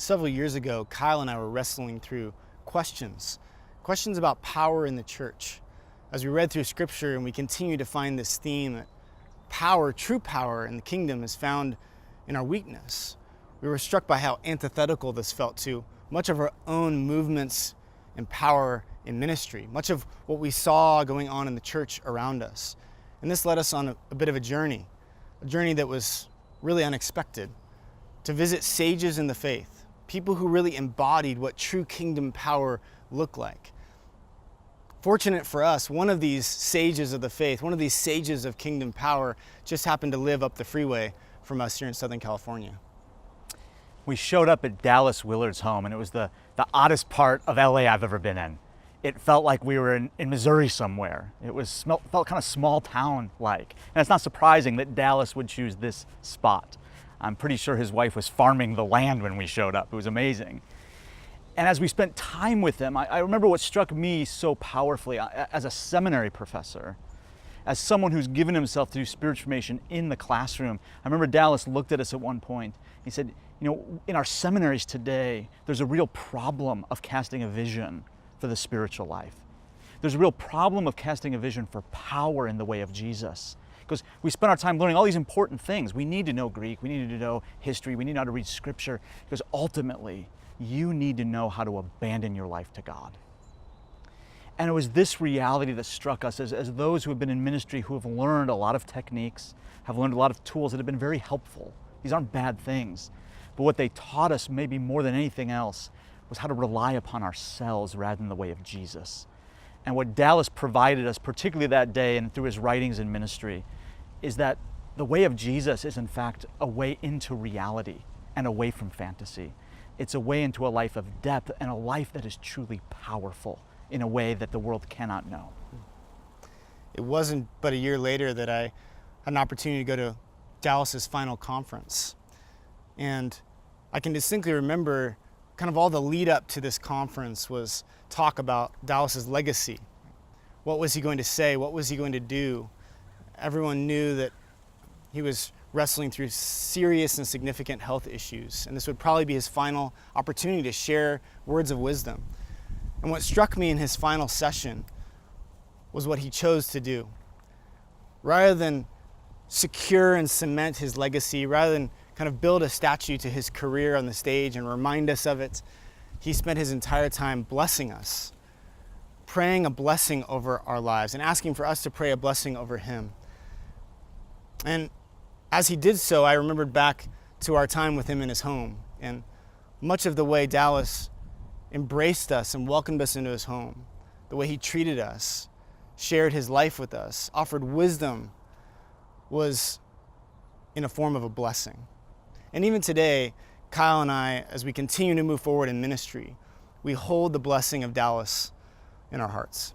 Several years ago, Kyle and I were wrestling through questions about power in the church. As we read through scripture and we continue to find this theme that power, true power in the kingdom is found in our weakness. We were struck by how antithetical this felt to much of our own movements and power in ministry, much of what we saw going on in the church around us. And this led us on a bit of a journey that was really unexpected, to visit sages in the faith, people who really embodied what true kingdom power looked like. Fortunate for us, one of these sages of the faith, one of these sages of kingdom power, just happened to live up the freeway from us here in Southern California. We showed up at Dallas Willard's home, and it was the oddest part of LA I've ever been in. It felt like we were in Missouri somewhere. Felt kind of small town like. And it's not surprising that Dallas would choose this spot. I'm pretty sure his wife was farming the land when we showed up. It was amazing. And as we spent time with him, I remember what struck me so powerfully as a seminary professor, as someone who's given himself to do spiritual formation in the classroom. I remember Dallas looked at us at one point. He said, in our seminaries today, there's a real problem of casting a vision for the spiritual life. There's a real problem of casting a vision for power in the way of Jesus. Because we spend our time learning all these important things. We need to know Greek, we need to know history, we need to know how to read scripture, because ultimately, you need to know how to abandon your life to God. And it was this reality that struck us as those who have been in ministry, who have learned a lot of techniques, have learned a lot of tools that have been very helpful. These aren't bad things. But what they taught us, maybe more than anything else, was how to rely upon ourselves rather than the way of Jesus. And what Dallas provided us, particularly that day and through his writings and ministry, is that the way of Jesus is in fact a way into reality and away from fantasy. It's a way into a life of depth and a life that is truly powerful in a way that the world cannot know. It wasn't but a year later that I had an opportunity to go to Dallas's final conference. And I can distinctly remember kind of all the lead up to this conference was talk about Dallas's legacy. What was he going to say? What was he going to do? Everyone knew that he was wrestling through serious and significant health issues, and this would probably be his final opportunity to share words of wisdom. And what struck me in his final session was what he chose to do. Rather than secure and cement his legacy, rather than kind of build a statue to his career on the stage and remind us of it, he spent his entire time blessing us, praying a blessing over our lives and asking for us to pray a blessing over him. And as he did so, I remembered back to our time with him in his home, and much of the way Dallas embraced us and welcomed us into his home, the way he treated us, shared his life with us, offered wisdom, was in a form of a blessing. And even today, Kyle and I, as we continue to move forward in ministry, we hold the blessing of Dallas in our hearts.